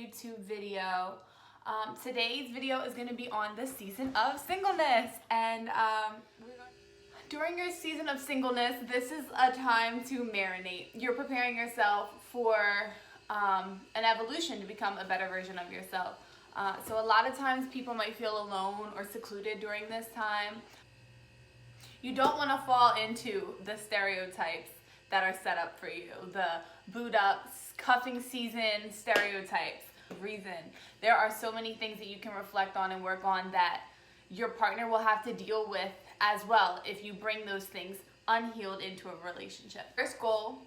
YouTube video. Today's video is going to be on the season of singleness, and during your season of singleness, this is a time to marinate. You're preparing yourself for an evolution to become a better version of yourself. So a lot of times people might feel alone or secluded during this time. You don't want to fall into the stereotypes that are set up for you, the boot up, cuffing season stereotypes. There are so many things that you can reflect on and work on that your partner will have to deal with as well if you bring those things unhealed into a relationship. First goal,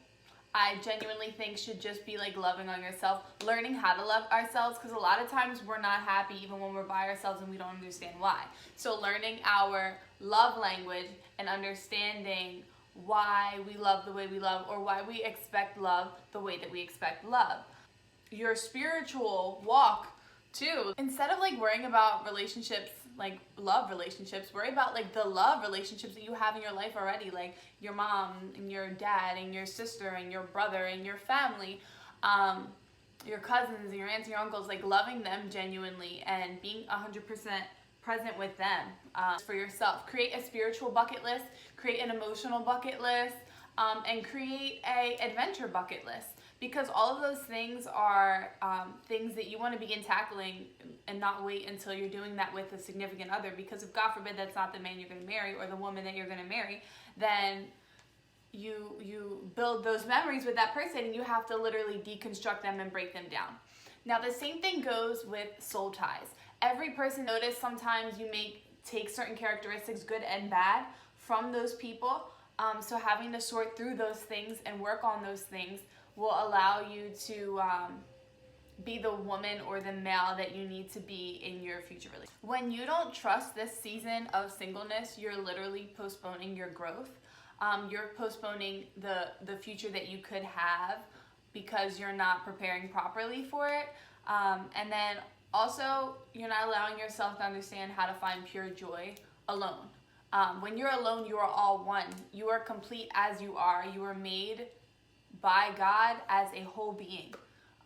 I genuinely think, should just be like loving on yourself, learning how to love ourselves, because a lot of times we're not happy even when we're by ourselves and we don't understand why. So learning our love language and understanding why we love the way we love, or why we expect love the way that we expect love. Your spiritual walk too. Instead of like worrying about relationships, like love relationships, worry about like the love relationships that you have in your life already, like your mom and your dad and your sister and your brother and your family, your cousins and your aunts and your uncles, like loving them genuinely and being 100% present with them. For yourself, create a spiritual bucket list, create an emotional bucket list, and create a adventure bucket list, because all of those things are things that you want to begin tackling and not wait until you're doing that with a significant other, because if God forbid that's not the man you're going to marry or the woman that you're going to marry, then you build those memories with that person and you have to literally deconstruct them and break them down. Now the same thing goes with soul ties. Every person, notice sometimes you may take certain characteristics, good and bad, from those people. So having to sort through those things and work on those things will allow you to be the woman or the male that you need to be in your future relationship. When you don't trust this season of singleness, you're literally postponing your growth. You're postponing the future that you could have because you're not preparing properly for it. And then also, you're not allowing yourself to understand how to find pure joy alone. When you're alone, you are all one. You are complete as you are. You are made by God as a whole being,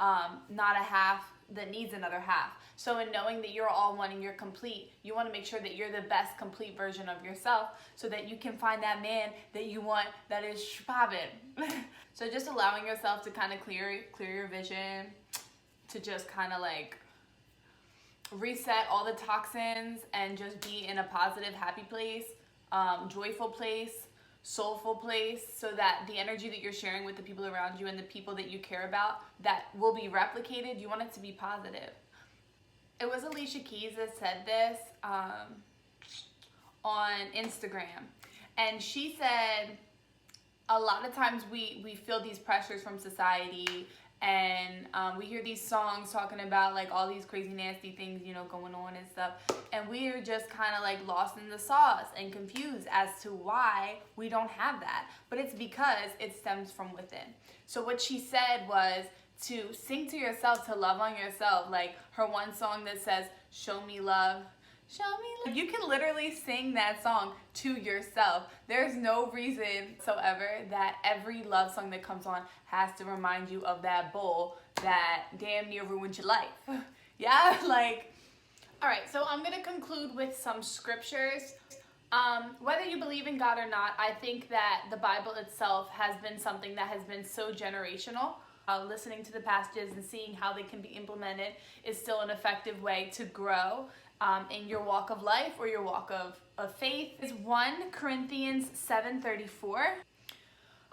not a half that needs another half. So in knowing that you're all one and you're complete, you want to make sure that you're the best complete version of yourself so that you can find that man that you want that is shpabin. So just allowing yourself to kind of clear your vision, to just kind of like reset all the toxins and just be in a positive, happy place, joyful place, soulful place, so that the energy that you're sharing with the people around you and the people that you care about, that will be replicated. You want it to be positive. It was Alicia Keys that said this on Instagram, and she said a lot of times we feel these pressures from society, and we hear these songs talking about like all these crazy nasty things, you know, going on and stuff, and we're just kind of like lost in the sauce and confused as to why we don't have that. But it's because it stems from within. So what she said was to sing to yourself, to love on yourself, like her one song that says, "Show me love, show me love." You can literally sing that song to yourself. There's no reason whatsoever that every love song that comes on has to remind you of that bull that damn near ruined your life. Yeah, like, all right, so I'm going to conclude with some scriptures. Whether you believe in God or not, I think that the Bible itself has been something that has been so generational. Listening to the passages and seeing how they can be implemented is still an effective way to grow in your walk of life or your walk of faith. Is 1 Corinthians 7:34.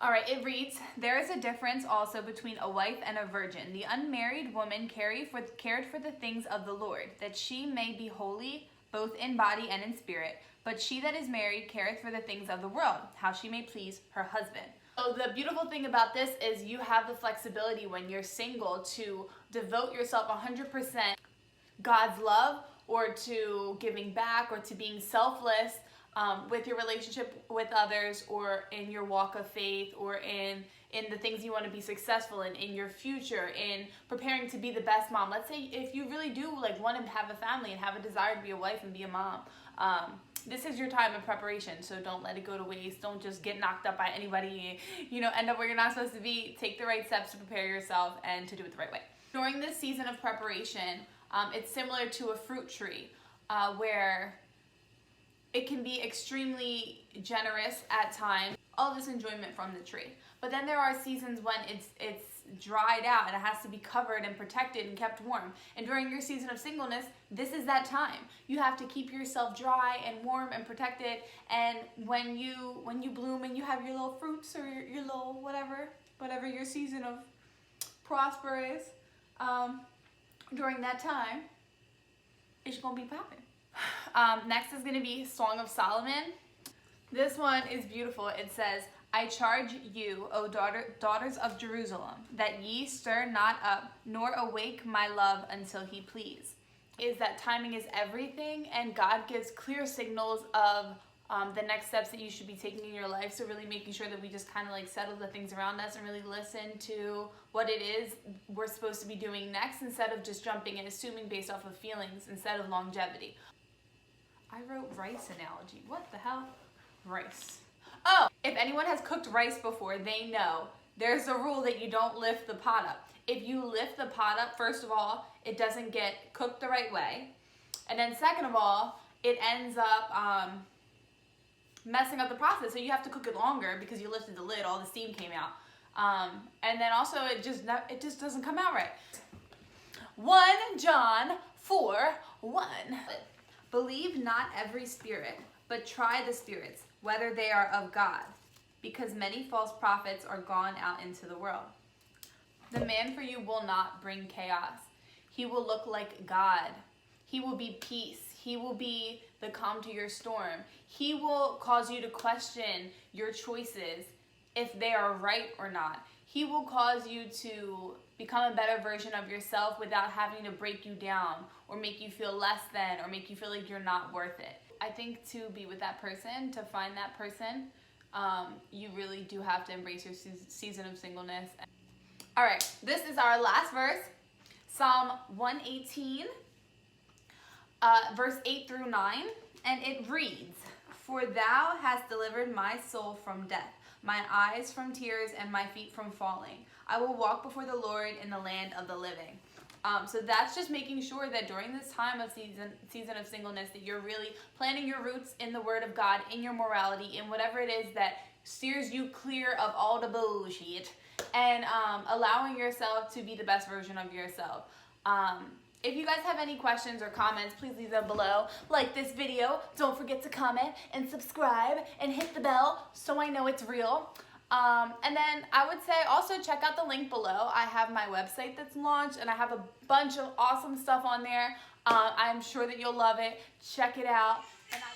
All right, it reads, "There is a difference also between a wife and a virgin. The unmarried woman cared for the things of the Lord, that she may be holy both in body and in spirit. But she that is married careth for the things of the world, how she may please her husband." So the beautiful thing about this is you have the flexibility when you're single to devote yourself 100% God's love, or to giving back, or to being selfless with your relationship with others, or in your walk of faith, or in the things you want to be successful in your future, in preparing to be the best mom. Let's say if you really do like want to have a family and have a desire to be a wife and be a mom, this is your time of preparation, so don't let it go to waste. Don't just get knocked up by anybody, end up where you're not supposed to be. Take the right steps to prepare yourself and to do it the right way. During this season of preparation, it's similar to a fruit tree where it can be extremely generous at times, all this enjoyment from the tree. But then there are seasons when it's dried out and it has to be covered and protected and kept warm. And during your season of singleness, this is that time. You have to keep yourself dry and warm and protected. And when you bloom and you have your little fruits or your little whatever your season of prosper is, during that time, it's gonna be popping. Next is going to be Song of Solomon. This one is beautiful. It says, I charge you, O daughters of Jerusalem, that ye stir not up, nor awake my love until he please. Is that timing is everything, and God gives clear signals of the next steps that you should be taking in your life. So really making sure that we just kind of like settle the things around us and really listen to what it is we're supposed to be doing next, instead of just jumping and assuming based off of feelings instead of longevity. I wrote rice analogy. What the hell? Rice. Oh, if anyone has cooked rice before, they know there's a rule that you don't lift the pot up. If you lift the pot up, first of all, it doesn't get cooked the right way. And then second of all, it ends up messing up the process. So you have to cook it longer because you lifted the lid, all the steam came out. And then also it just doesn't come out right. 1 John 4:1. Believe not every spirit, but try the spirits, whether they are of God, because many false prophets are gone out into the world. The man for you will not bring chaos. He will look like God. He will be peace. He will be the calm to your storm. He will cause you to question your choices, if they are right or not. He will cause you to become a better version of yourself without having to break you down or make you feel less than or make you feel like you're not worth it. I think to be with that person, to find that person, you really do have to embrace your season of singleness. All right, this is our last verse, Psalm 118, verse 8 through 9, and it reads, For thou hast delivered my soul from death, mine eyes from tears, and my feet from falling. I will walk before the Lord in the land of the living. So that's just making sure that during this time of season of singleness, that you're really planting your roots in the Word of God, in your morality, in whatever it is that steers you clear of all the bullshit, and allowing yourself to be the best version of yourself. If you guys have any questions or comments, please leave them below. Like this video, don't forget to comment and subscribe and hit the bell so I know it's real. And then I would say also check out the link below. I have my website that's launched and I have a bunch of awesome stuff on there. I'm sure that you'll love it. Check it out. And I